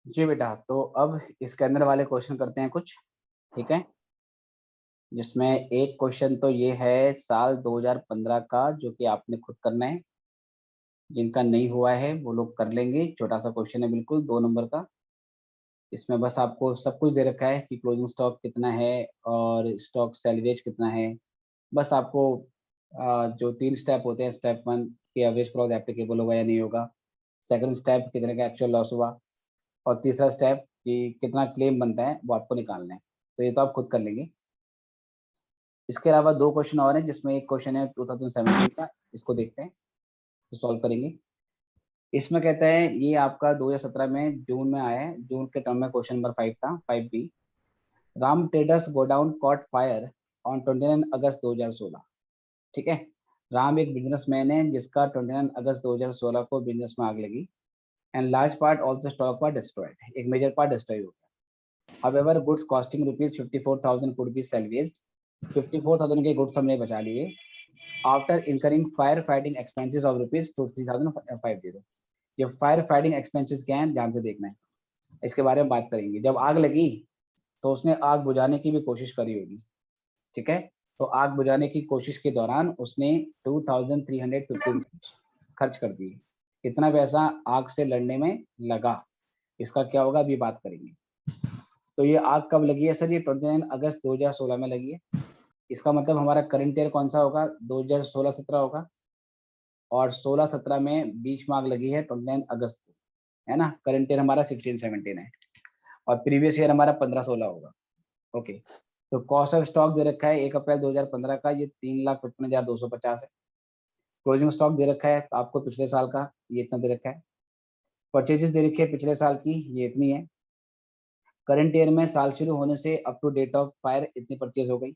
जी बेटा, तो अब इसके अंदर वाले क्वेश्चन करते हैं कुछ, ठीक है। जिसमें एक क्वेश्चन तो ये है साल 2015 का, जो कि आपने खुद करना है। जिनका नहीं हुआ है वो लोग कर लेंगे, छोटा सा क्वेश्चन है बिल्कुल 2 नंबर का। इसमें बस आपको सब कुछ दे रखा है कि क्लोजिंग स्टॉक कितना है और स्टॉक सैलवेज कितना है। बस आपको जो 3 स्टेप होते हैं, स्टेप 1 कि एवरेज प्राइस एप्लीकेबल होगा या नहीं होगा, सेकंड स्टेप कितने का एक्चुअल लॉस हुआ, और तीसरा स्टेप कि कितना क्लेम बनता है वो आपको निकालना है। तो ये तो आप खुद कर लेंगे। इसके अलावा 2 क्वेश्चन और हैं, जिसमें एक क्वेश्चन है 2017 का, इसको देखते हैं तो सॉल्व करेंगे। इसमें कहता है ये आपका 2017 में जून में आया है, जून के टर्म में क्वेश्चन नंबर 5 था, 5B। Ram traders godown cot fire on 29 अगस्त 2016। ठीक है। राम एक बिजनेसमैन है जिसका 29 अगस्त 2016 को बिजनेस में आग लगी, and large part of the stock were destroyed, एक मेजर पार्ट डिस्ट्रॉय हो गया। However, goods costing rupees 54,000 could be salvaged. 54,000 के गुड्स हमने बचा लिए after incurring fire fighting expenses of rupees 23,550। ये फायर फाइटिंग एक्सपेंसेस क्या है, ध्यान से देखना है, इसके बारे में बात करेंगे। जब आग लगी तो उसने आग बुझाने की भी कोशिश करी होगी, ठीक है। तो आग बुझाने की कोशिश के दौरान उसने 2,350 खर्च कर दिए। कितना पैसा आग से लड़ने में लगा, इसका क्या होगा अभी बात करेंगे। तो ये आग कब लगी है सर? ये 29 अगस्त 2016 में लगी है। इसका मतलब हमारा करंट ईयर कौन सा होगा? 2016-17 होगा। और 16-17 में बीच में आग लगी है 29 अगस्त को, है ना। करंट ईयर हमारा 16-17 है, और प्रीवियस ईयर हमारा 15-16 होगा। ओके। तो कॉस्ट ऑफ स्टॉक दे रखा है 1 अप्रैल 2015 का, ये 3,55,250 है। क्लोजिंग स्टॉक दे रखा है आपको पिछले साल का, ये इतना दे रखा है। परचेजेस दे रखी है पिछले साल की, ये इतनी है। करंट ईयर में साल शुरू होने से up to date of fire इतनी परचेज हो गई।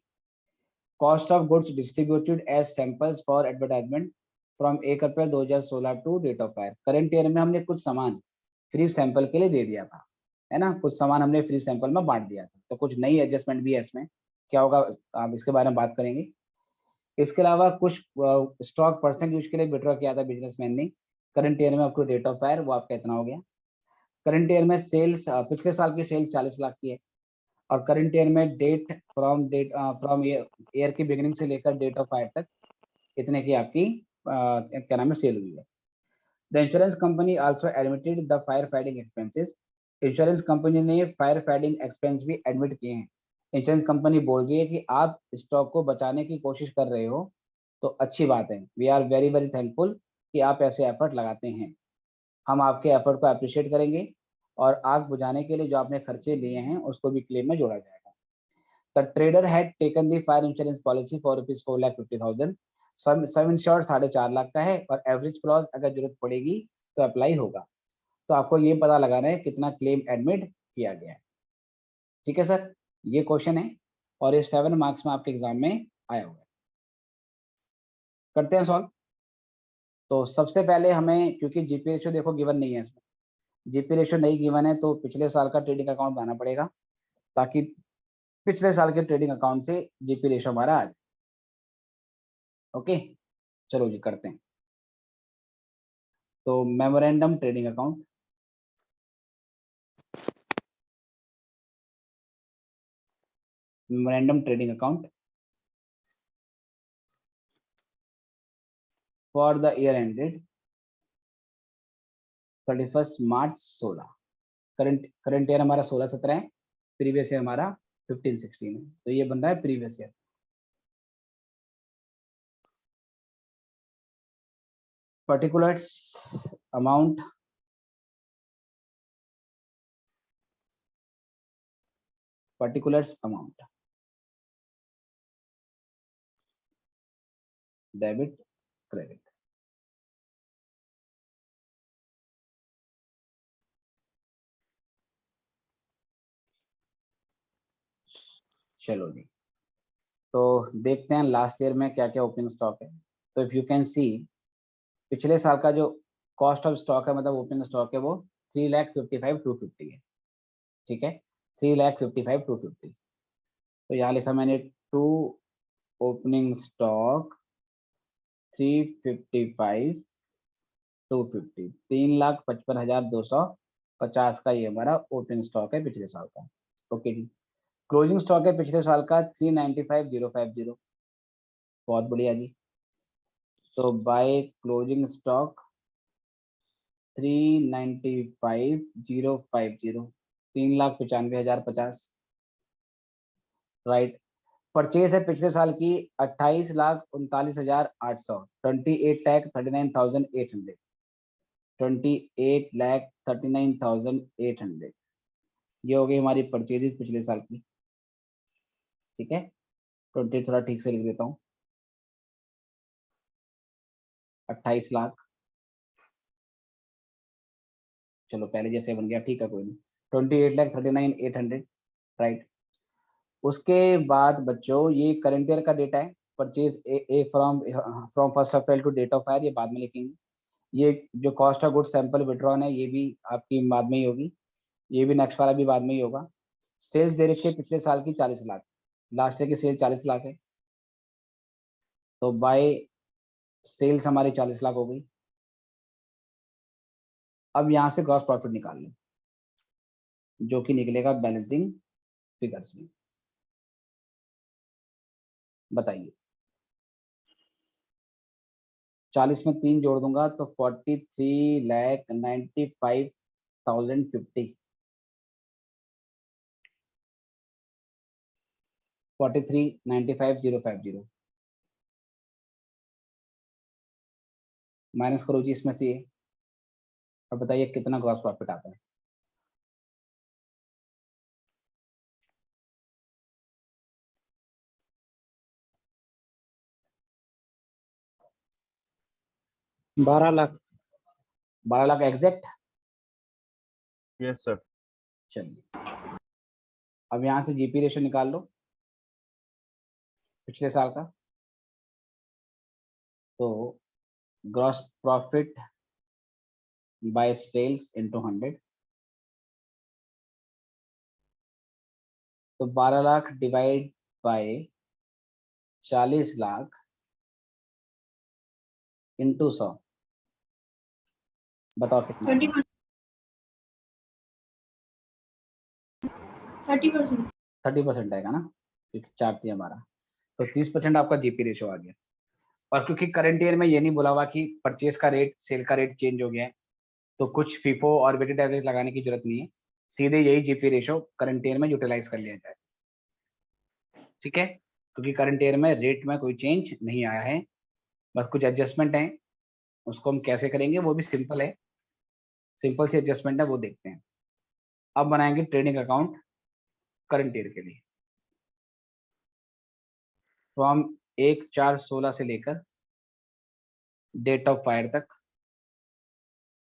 Cost of goods distributed as samples for advertisement from 1 April 2016 to date of fire. Current year में हमने कुछ सामान फ्री सैंपल के लिए दे दिया था, है ना। कुछ सामान हमने फ्री सैंपल में बांट दिया था, तो कुछ नई एडजस्टमेंट भी है इसमें। क्या होगा आप इसके बारे में बात करेंगे। इसके अलावा कुछ स्टॉक परसेंट यूज के लिए विड्रॉ किया था बिजनेसमैन ने करंट ईयर में up to date of fire, वो आपका इतना हो गया। करंट ईयर में सेल्स, पिछले साल की सेल्स 40 लाख की है, और करंट ईयर में फ्रॉम ईयर की बिगिनिंग से लेकर डेट ऑफ फायर तक इतने की आपकी क्या नाम है सेल हुई है। The insurance company also admitted the fire fighting expenses. Insurance company ने फायर फाइटिंग एक्सपेंस भी एडमिट किए हैं। इंश्योरेंस कंपनी बोल रही है कि आप स्टॉक को बचाने की कोशिश कर रहे हो, तो अच्छी बात है। We are very very thankful कि आप ऐसे एफर्ट लगाते हैं। हम आपके एफर्ट को अप्रिशिएट करेंगे, और आग बुझाने के लिए जो आपने खर्चे लिए हैं उसको भी क्लेम में जोड़ा जाएगा। The trader had taken the fire insurance policy for rupees 4,50,000। सब इंश्योर्ड 4.5 लाख का है, और एवरेज क्लॉज अगर जरूरत पड़ेगी तो अप्लाई होगा। तो आपको ये पता लगाना है कितना क्लेम एडमिट किया गया है, ठीक है सर। ये क्वेश्चन है, और ये 7 मार्क्स में आपके एग्जाम में आया हुआ है। करते हैं सॉल्व। तो सबसे पहले हमें, क्योंकि जीपी रेशियो देखो गिवन नहीं है इसमें, जीपी रेशियो नहीं गिवन है, तो पिछले साल का ट्रेडिंग अकाउंट बनाना पड़ेगा, ताकि पिछले साल के ट्रेडिंग अकाउंट से जीपी रेशियो हमारा आ जाए। ओके, चलो जी करते हैं। तो memorandum trading account, memorandum trading account for the year ended 31 March 16। Current current year हमारा 16-17 है, प्रीवियस ईयर हमारा 15-16 है, तो ये बन रहा है previous year. Particulars amount, particulars amount, debit credit. चलो जी, तो देखते हैं लास्ट ईयर में क्या क्या ओपनिंग स्टॉक है। तो इफ यू कैन सी, पिछले साल का जो कॉस्ट ऑफ स्टॉक है, मतलब ओपनिंग स्टॉक है, वो 3,55,250 है, ठीक है। 3,55,250। तो यहाँ लिखा मैंने टू ओपनिंग स्टॉक 355,250, 3,55,250 50 का ये हमारा ओपनिंग स्टॉक है पिछले साल का। ओके जी। क्लोजिंग स्टॉक है पिछले साल का 395,050। बहुत बढ़िया जी। तो by closing stock 395,050, 3,95,050। Right. Purchase है पिछले साल की 28,39,800, 28,39,800, 28,39,800। ये हो गई हमारी परचेजेस पिछले साल की। ठीक है, 28 थोड़ा ठीक से लिख देता हूँ, 28 लाख। चलो पहले जैसे बन गया, ठीक है कोई नहीं। 28,39,800। राइट। उसके बाद बच्चों ये करंट ईयर का डेटा है। Purchase a from from 1 April to date of hire, ये बाद में लिखेंगे। ये जो cost of goods sample withdrawn है, ये भी आपकी बाद में ही होगी। ये भी नेक्स्ट वाला भी बाद में ही होगा। सेल्स दे रखी है पिछले साल की 40 लाख, लास्ट ईयर की सेल 40 लाख है, तो बाय सेल्स हमारी 40 लाख हो गई। अब यहाँ से ग्रॉस प्रॉफिट निकाल लो, जो कि निकलेगा बैलेंसिंग फिगर्स में। बताइए, 40 में 3 जोड़ दूंगा तो 43,95,050, 43,95,050 माइनस करो जी इसमें से ये, और बताइए कितना ग्रॉस प्रॉफिट आता है। बारह lakh. 12 lakh exact. Yes sir. चलिए, अब यहाँ से जीपी रेशो निकाल लो पिछले साल का। तो gross profit by sales into 100, तो 12 lakh divide by 40 lakh into 100, बताओ कितना। 30% आएगा ना, क्योंकि 4 थी हमारा, तो 30% आपका जीपी रेशो आ गया। और क्योंकि करंट ईयर में ये नहीं बोला हुआ कि परचेज का रेट सेल का रेट चेंज हो गया है, तो कुछ फीफो और वेटेड एवरेज लगाने की जरूरत नहीं है, सीधे यही जीपी रेशो करंट ईयर में यूटिलाइज कर लिया जाए। ठीक है, क्योंकि करंट ईयर में रेट में कोई चेंज नहीं आया है, बस कुछ एडजस्टमेंट है। उसको हम कैसे करेंगे वो भी सिंपल है, सिंपल सी एडजस्टमेंट है, वो देखते हैं। अब बनाएंगे ट्रेडिंग अकाउंट करंट ईयर के लिए। तो हम 1/4/16 से लेकर डेट ऑफ फायर तक,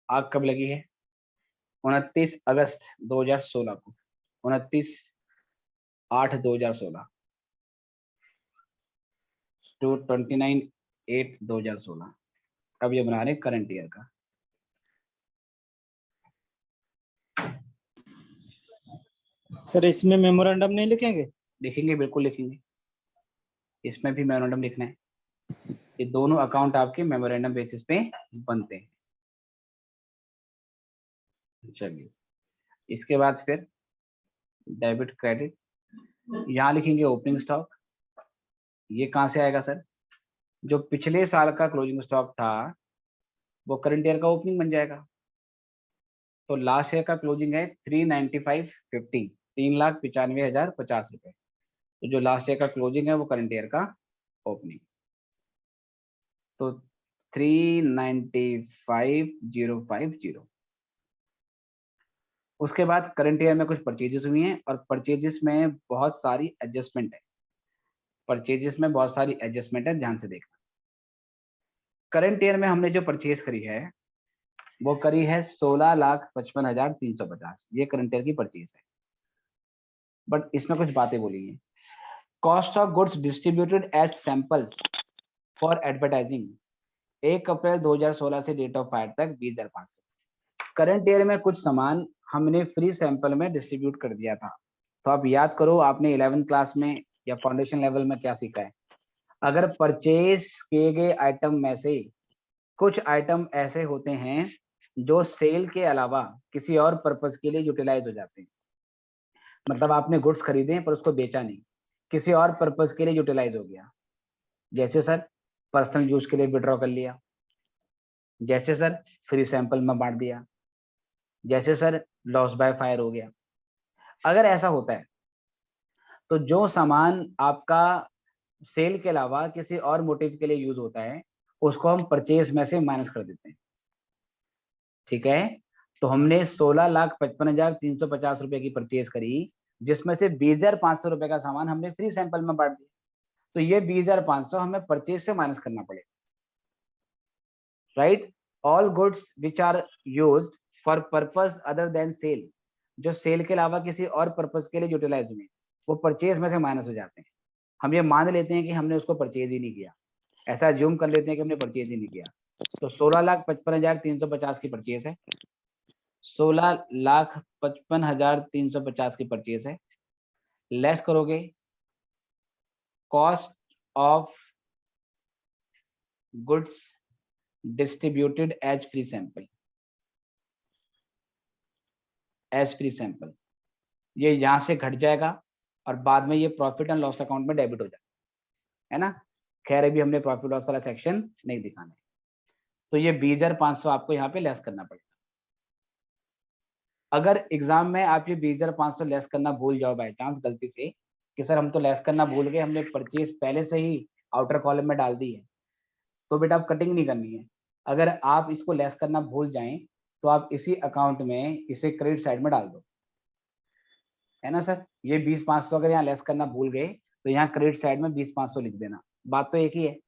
आग कब लगी है 29 अगस्त 2016 को, 29/8/2016 टू 29/8/2016। अब ये बना रहे करंट ईयर का। सर इसमें मेमोरेंडम नहीं लिखेंगे? लिखेंगे, बिल्कुल लिखेंगे, इसमें भी मेमोरेंडम लिखना है। ये दोनों अकाउंट आपके मेमोरेंडम बेसिस पे बनते हैं। चलिए, इसके बाद फिर डेबिट क्रेडिट, यहाँ लिखेंगे ओपनिंग स्टॉक। ये कहाँ से आएगा सर, जो पिछले साल का क्लोजिंग स्टॉक था वो करंट ईयर का ओपनिंग बन जाएगा। तो लास्ट ईयर का क्लोजिंग है 395,50, 3,95,050 रुपए। तो जो लास्ट ईयर का क्लोजिंग है वो करंट ईयर का ओपनिंग, तो 395,050। उसके बाद करंट ईयर में कुछ परचेजेस हुई हैं, और परचेजेस में बहुत सारी एडजस्टमेंट है, परचेजेस में बहुत सारी एडजस्टमेंट है, ध्यान से देखना। करंट ईयर में हमने जो परचेज करी है वो करी है 16,55,350, ये करंट ईयर की परचेज है। बट इसमें कुछ बातें बोली हैं। Cost of goods distributed as samples for advertising 1 April 2016 से डेट ऑफ फायर तक 20,500। करंट ईयर में कुछ सामान हमने फ्री सैंपल में डिस्ट्रीब्यूट कर दिया था। तो आप याद करो, आपने 11th क्लास में या फाउंडेशन लेवल में क्या सीखा है, अगर परचेज किए गए आइटम में से कुछ आइटम ऐसे होते हैं जो सेल के अलावा किसी और पर्पस के लिए यूटिलाइज हो जाते हैं। मतलब आपने गुड्स खरीदे पर उसको बेचा नहीं, किसी और पर्पस के लिए यूटिलाइज हो गया। जैसे सर पर्सनल यूज के लिए विड्रॉ कर लिया, जैसे सर फ्री सैंपल में बांट दिया, जैसे सर लॉस बाय फायर हो गया। अगर ऐसा होता है तो जो सामान आपका सेल के अलावा किसी और मोटिव के लिए यूज होता है उसको हम परचेज में से माइनस कर देते हैं। ठीक है, तो हमने 16,55,350 रुपए की परचेज करी, जिसमें से 20,500 रुपए का सामान हमने फ्री सैंपल में बांट दिया, तो ये 20,500 हमें परचेज से माइनस करना पड़ेगा। Right, all goods which are used for purpose other than sale, जो सेल के अलावा किसी और पर्पस के लिए यूटिलाइज हुए वो परचेज में से माइनस हो जाते हैं। हम ये मान लेते हैं कि हमने उसको परचेज ही नहीं किया, ऐसा ज्यूम कर लेते हैं कि हमने परचेज ही नहीं किया। तो 16,55,350 की परचेज है, 16,55,350 की परचेज है, लेस करोगे cost of goods distributed as free sample, as free sample, ये यहां से घट जाएगा और बाद में ये प्रॉफिट एंड लॉस अकाउंट में डेबिट हो जाएगा, है ना। खैर अभी हमने प्रॉफिट लॉस वाला सेक्शन नहीं दिखाना है, तो ये 20,500 आपको यहाँ पे लेस करना पड़ेगा। अगर एग्जाम में आप ये 20,500 लेस करना भूल जाओ बाय चांस गलती से कि सर हम तो लेस करना भूल गए, हमने परचेज पहले से ही आउटर कॉलम में डाल दी है, तो बेटा आप कटिंग नहीं करनी है। अगर आप इसको लेस करना भूल जाएं तो आप इसी अकाउंट में इसे क्रेडिट साइड में डाल दो, है ना सर। ये 20,500 अगर यहाँ लेस करना भूल गए तो यहाँ क्रेडिट साइड में 20,500 लिख देना, बात तो एक ही है।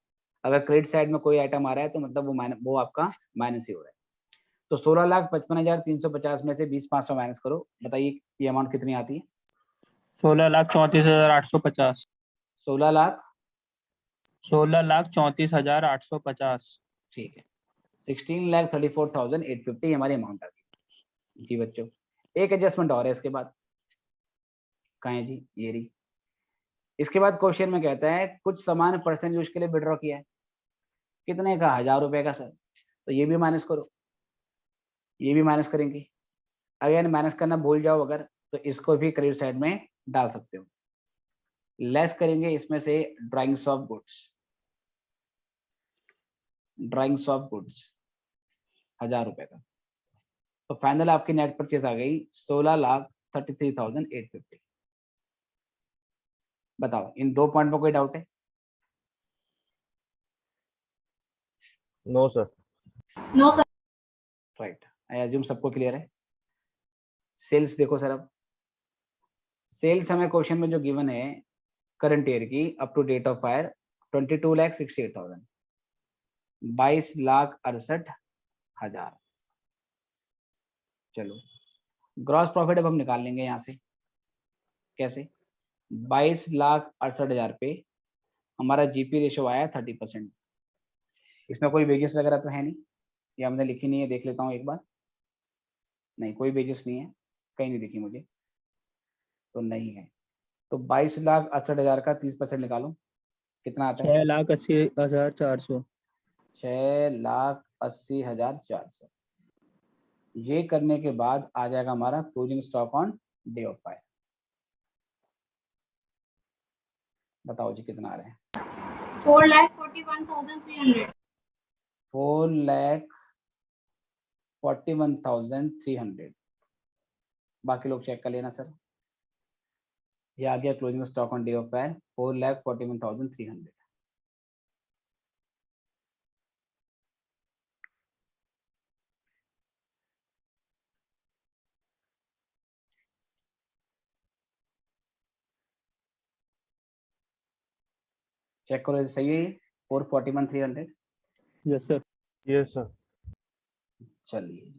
अगर क्रेडिट साइड में कोई आइटम आ रहा है तो मतलब वो आपका माइनस ही हो रहा है। तो 16,55,350 में से 20,500 माइनस करो, बताइए ये अमाउंट कितनी आती है। 16,34,850। 16,00,000, 16,34,850। ठीक है, 16,34,850 हमारी अमाउंट आ गई जी बच्चों। एक एडजस्टमेंट और है इसके बाद, कहाँ है जी, ये रही। इसके बाद क्वेश्चन में कहता है कुछ सामान पर्सन यूज के लिए विड्रॉ किया है, कितने का, 1,000 रुपए का सर, तो ये भी माइनस करो, ये भी माइनस करेंगे। अगर माइनस करना भूल जाओ अगर तो इसको भी क्रेडिट साइड में डाल सकते हो। लेस करेंगे इसमें से drawings of goods, drawings of goods 1,000 रुपए का, तो फाइनल आपकी नेट परचेज आ गई 16,33,850। बताओ इन दो पॉइंट पर कोई डाउट है। No sir. No sir. Right, I assume सबको क्लियर है। सेल्स देखो सर, अब सेल्स हमें क्वेश्चन में जो गिवन है करंट ईयर की up to date of fire 22,68,000, 22,68,000। चलो ग्रॉस प्रॉफिट अब हम निकाल लेंगे यहाँ से, कैसे, 22,68,000 पे हमारा जीपी रेशो आया 30%। इसमें कोई वेजेस वगैरह तो है नहीं, ये हमने लिखी नहीं है, देख लेता हूँ एक बार। नहीं कोई वेजेस नहीं है, कहीं नहीं दिखी मुझे, तो नहीं है। तो 22,68,000 का 30% निकालो, कितना आता है, 6,80,400। 6,80,400। ये करने के बाद आ जाएगा हमारा closing stock on day of fire. बताओ जी कितना आ रहा है। 4,41,300। 4,41,300। बाकी लोग चेक कर लेना सर। ये आ गया closing stock on day of fire 4,41,300। Check करो सही है ये 4,41,300। Yes sir. Yes sir. चलिए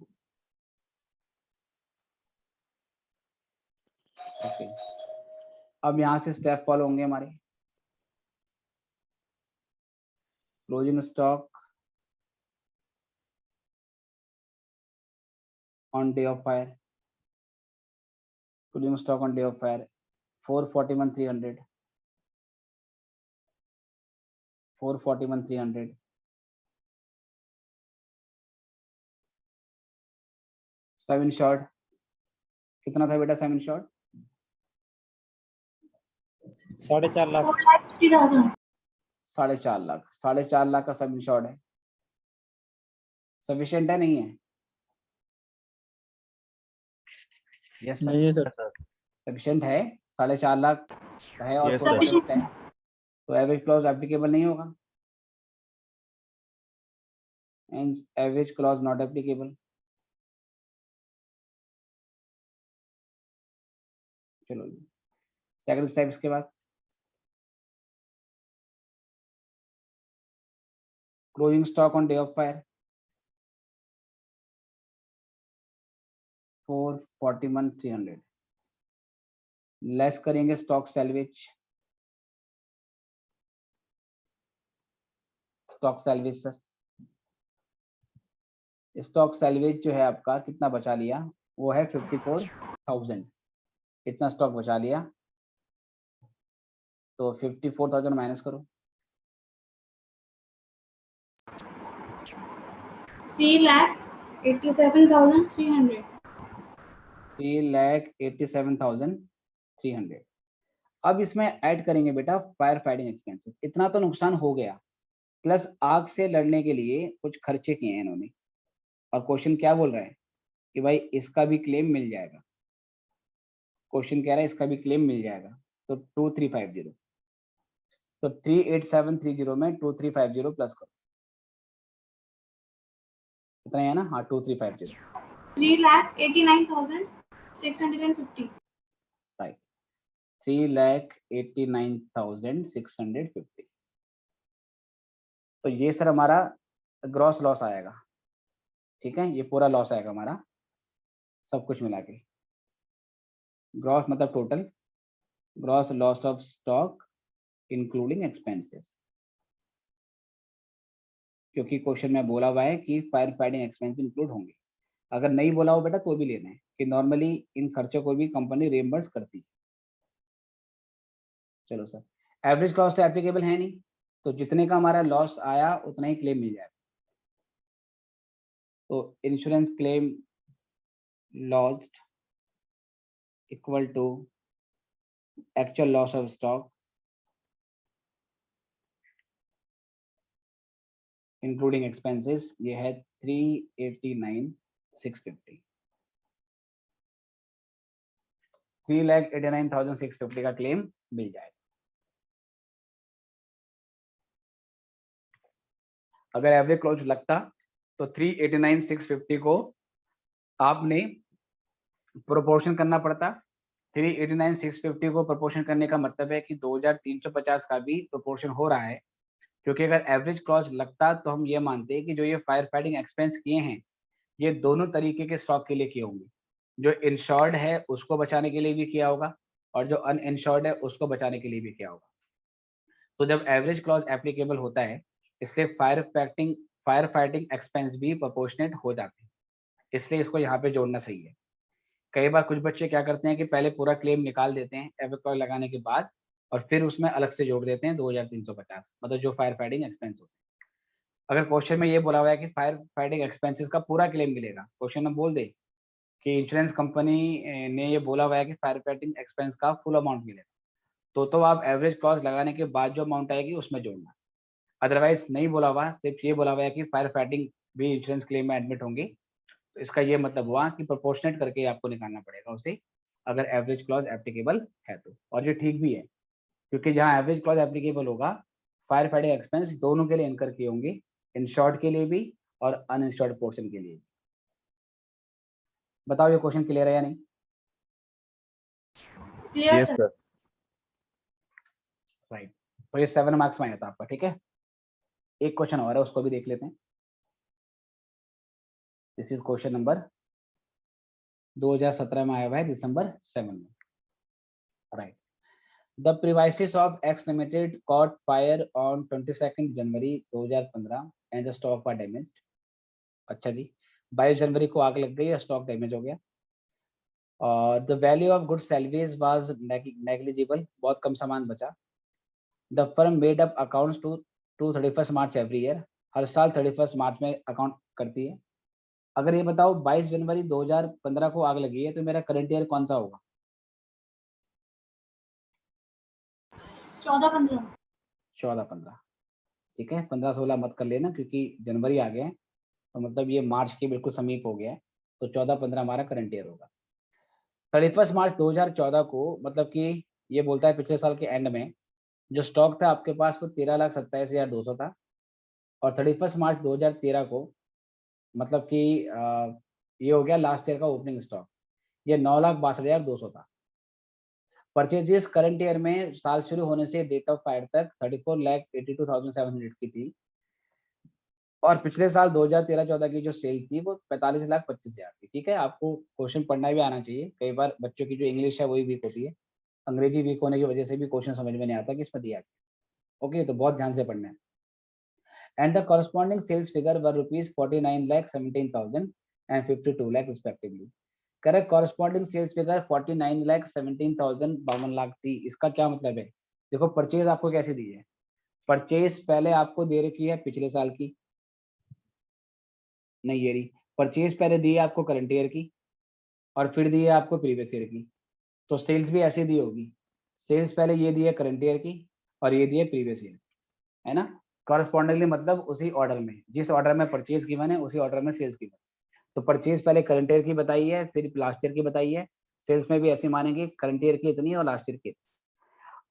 ओके, अब यहाँ से स्टेप फॉलो होंगे हमारे। Closing stock on day of fire, closing stock on day of fire 4,41,300, 4,41,300 सब इंश्योर्ड कितना था बेटा? सब इंश्योर्ड 4.5 लाख। 4.5 लाख। 4.5 लाख का सब इंश्योर्ड है, सफिशिएंट है नहीं है? यस सर, नहीं है सर। सफिशिएंट है। 4.5 लाख है और Yes, फुल sir. प्रोटेक्ट है, तो एवरेज क्लॉज एप्लीकेबल नहीं होगा। Hence average clause not applicable. चलो जी, सेकंड स्टेप इसके बाद closing stock on day of fire 441,300 less करेंगे stock salvage. Stock salvage sir, stock salvage जो है आपका कितना बचा लिया, वो है 54,000। इतना स्टॉक बचा लिया, तो 54,000 माइनस करो। 3,87,300। 3,87,300। अब इसमें ऐड करेंगे बेटा फायर फाइटिंग एक्सपेंसेस। इतना तो नुकसान हो गया, प्लस आग से लड़ने के लिए कुछ खर्चे किए हैं इन्होंने, और क्वेश्चन क्या बोल रहा है कि भाई इसका भी क्लेम मिल जाएगा। क्वेश्चन कह रहा है इसका भी क्लेम मिल जाएगा, तो 2350, तो 38730 में 2350 प्लस करो, इतना ही है ना? हाँ 2350 3,89,650। राइट, 3,89,650। तो ये सर हमारा ग्रॉस लॉस आएगा, ठीक है? ये पूरा लॉस आएगा हमारा सब कुछ मिला के। ग्रॉस मतलब total, gross loss of stock including expenses, क्योंकि क्वेश्चन में बोला हुआ है कि फायर फाइटिंग एक्सपेंस इंक्लूड होंगे। अगर नहीं बोला हो बेटा तो भी लेना है कि नॉर्मली इन खर्चों को भी कंपनी रिएम्बर्स करती है। चलो सर, एवरेज कॉस्ट तो एप्लीकेबल है नहीं, तो जितने का हमारा लॉस आया उतना ही क्लेम मिल जाएगा। तो insurance claim lost equal to actual loss of stock including expenses, ये है 389,650। 3,89,650 का क्लेम मिल जाएगा। अगर एवरेज क्लोज लगता तो 389,650 को आपने प्रोपोर्शन करना पड़ता। 389,650 को प्रोपोर्शन करने का मतलब है कि 2,350 का भी प्रोपोर्शन हो रहा है, क्योंकि अगर एवरेज क्लॉज लगता तो हम ये मानते हैं कि जो ये फायर फाइटिंग एक्सपेंस किए हैं ये दोनों तरीके के स्टॉक के लिए किए होंगे। जो इंश्योर्ड है उसको बचाने के लिए भी किया होगा, और जो अनइंश्योर्ड है उसको बचाने के लिए भी किया होगा। तो जब एवरेज क्लॉज एप्लीकेबल होता है, इसलिए फायर फाइटिंग एक्सपेंस भी प्रोपोर्शनेट हो जाते हैं, इसलिए इसको यहाँ पे जोड़ना सही है। कई बार कुछ बच्चे क्या करते हैं कि पहले पूरा क्लेम निकाल देते हैं एवरेज क्लॉज लगाने के बाद, और फिर उसमें अलग से जोड़ देते हैं 2,350, मतलब जो फायर फाइटिंग एक्सपेंस होते हैं। अगर क्वेश्चन में ये बोला हुआ है कि फायर फाइटिंग एक्सपेंसेस का पूरा क्लेम मिलेगा, क्वेश्चन में बोल दे कि इंश्योरेंस कंपनी ने ये बोला हुआ है कि फायर फाइटिंग एक्सपेंस का फुल अमाउंट मिलेगा, तो आप एवरेज क्लॉज लगाने के बाद जो अमाउंट आएगी उसमें जोड़ना। अदरवाइज नहीं बोला हुआ, सिर्फ ये बोला हुआ है कि फायर फाइटिंग भी इंश्योरेंस क्लेम में एडमिट होंगी, तो इसका ये मतलब हुआ कि प्रोपोर्शनेट करके आपको निकालना पड़ेगा उसे, अगर एवरेज क्लॉज एप्लीकेबल है तो। और ये ठीक भी है, क्योंकि जहाँ एवरेज क्लॉज एप्लीकेबल होगा फायर फाइटिंग एक्सपेंस दोनों के लिए इनकर किए होंगे, इंश्योर्ड के लिए भी और अनइंश्योर्ड पोर्शन के लिए। बताओ ये क्वेश्चन क्लियर है या नहीं? Clear Yes, sir. sir. Right, तो ये 7 मार्क्स में आया था आपका, ठीक है? एक क्वेश्चन और है, उसको भी देख लेते हैं। दिस इज क्वेश्चन नंबर 2017 में आया हुआ है, दिसंबर 7 में। Right, the premises of x limited cot fire on 22 January 2015 and the stock were damaged. अच्छा जी, 22 जनवरी को आग लग गई और स्टॉक डैमेज हो गया। और the value of good salaries was negligible, बहुत कम सामान बचा। The firm made up accounts to 31 March every year, हर साल 31 मार्च में अकाउंट करती है। अगर ये बताओ 22 जनवरी 2015 को आग लगी है तो मेरा करंट ईयर कौन सा होगा? 14-15। 14-15, ठीक है। 15-16 मत कर लेना क्योंकि जनवरी आ गया है, तो मतलब ये मार्च के बिल्कुल समीप हो गया है, तो 14-15 हमारा करंट ईयर होगा। 31 मार्च 2014 को मतलब कि ये बोलता है पिछले साल के एंड में जो स्टॉक था आपके पास वो 13,27,200 था, और 31 मार्च 2013 को मतलब कि ये हो गया लास्ट ईयर का ओपनिंग स्टॉक, ये 9,62,200 था। परचेजेस करंट ईयर में साल शुरू होने से डेट ऑफ फायर तक 34,82,700 की थी, और पिछले साल 2013-14 की जो सेल थी वो 45,25,000 थी। ठीक है, आपको क्वेश्चन पढ़ना भी आना चाहिए। कई बार बच्चों की जो इंग्लिश है वही वीक होती है, अंग्रेजी वीक होने की वजह से भी क्वेश्चन समझ में नहीं आता कि इसमें दिया क्या। ओके, तो बहुत ध्यान से पढ़ना है। And the corresponding sales figure were ₹49,17,000 and 52 lakh respectively. Correct, corresponding sales figure 49,17,000 52 lakh थी। इसका क्या मतलब है? देखो परचेज आपको कैसे दी है, परचेज पहले आपको दे रखी है पिछले साल की, नहीं ये रही परचेज पहले दी है आपको करंट ईयर की, और फिर दी है आपको प्रीवियस ईयर की। तो सेल्स भी ऐसे दी होगी, सेल्स पहले ये दी है करंट ईयर की और ये दी है प्रीवियस ईयर, है ना। कॉरस्पॉन्डिंगली मतलब उसी ऑर्डर में, जिस ऑर्डर में परचेज गिवन है उसी ऑर्डर में सेल्स गिवन। तो परचेज पहले करंट ईयर की बताई है, फिर लास्ट ईयर की बताई है। सेल्स में भी ऐसे मानेंगे करंट ईयर की इतनी और लास्ट ईयर की।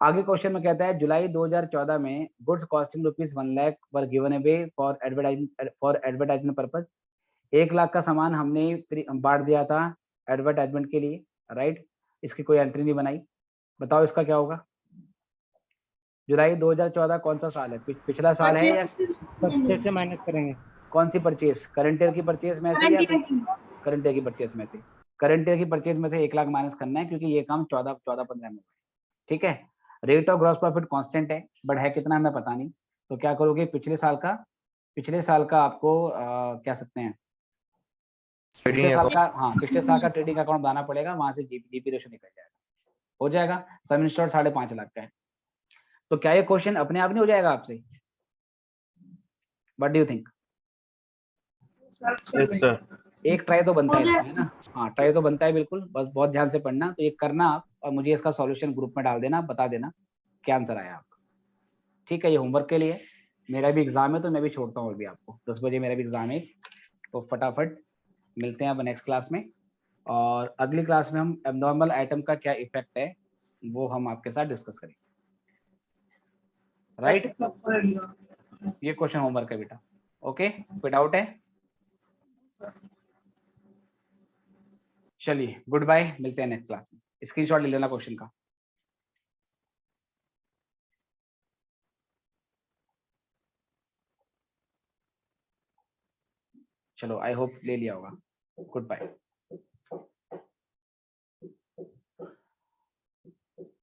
आगे क्वेश्चन में कहता है जुलाई 2014 में goods costing ₹1 lakh were given away for advertisement purpose. 1 lakh का सामान हमने बांट दिया था एडवर्टाइजमेंट के लिए, राइट। इसकी कोई एंट्री नहीं बनाई, बताओ इसका क्या होगा? जुलाई 2014 कौन सा साल है? पिछला साल है या परचेज से माइनस करेंगे। कौन सी परचेज? करंट ईयर की परचेज में से या करंट ईयर की परचेज में से? करंट ईयर की परचेज में से 1 लाख माइनस करना है क्योंकि ये काम 14-15 में हुआ है, ठीक है। Rate of gross profit constant है, बट है कितना हमें पता नहीं। तो क्या करोगे, पिछले साल का आपको क्या सकते हैं, पिछले साल का ट्रेडिंग अकाउंट बनाना पड़ेगा, वहां से जीपी रेशो निकल जाएगा, हो जाएगा। सम इंश्योर्ड 5.5 लाख का है। तो क्या ये क्वेश्चन अपने आप नहीं हो जाएगा आपसे? What do you think? Yes sir. एक ट्राई तो बनता है इसका, है ना। हाँ, ट्राई तो बनता है बिल्कुल, बस बहुत ध्यान से पढ़ना। तो ये करना आप और मुझे इसका सॉल्यूशन ग्रुप में डाल देना, बता देना क्या आंसर आया आपका, ठीक है। ये होमवर्क के लिए, मेरा भी एग्जाम है तो मैं भी छोड़ता हूँ अभी आपको, 10 बजे मेरा भी एग्जाम है, तो फटाफट मिलते हैं अब नेक्स्ट क्लास में। और अगली क्लास में हम एबनॉर्मल आइटम का क्या इफेक्ट है वो हम आपके साथ डिस्कस करेंगे, राइट। ये क्वेश्चन होमवर्क है बेटा, ओके। कोई डाउट है? चलिए गुड बाय, मिलते हैं नेक्स्ट क्लास में। स्क्रीनशॉट ले लेना क्वेश्चन का। चलो, आई होप ले लिया होगा। Good bye.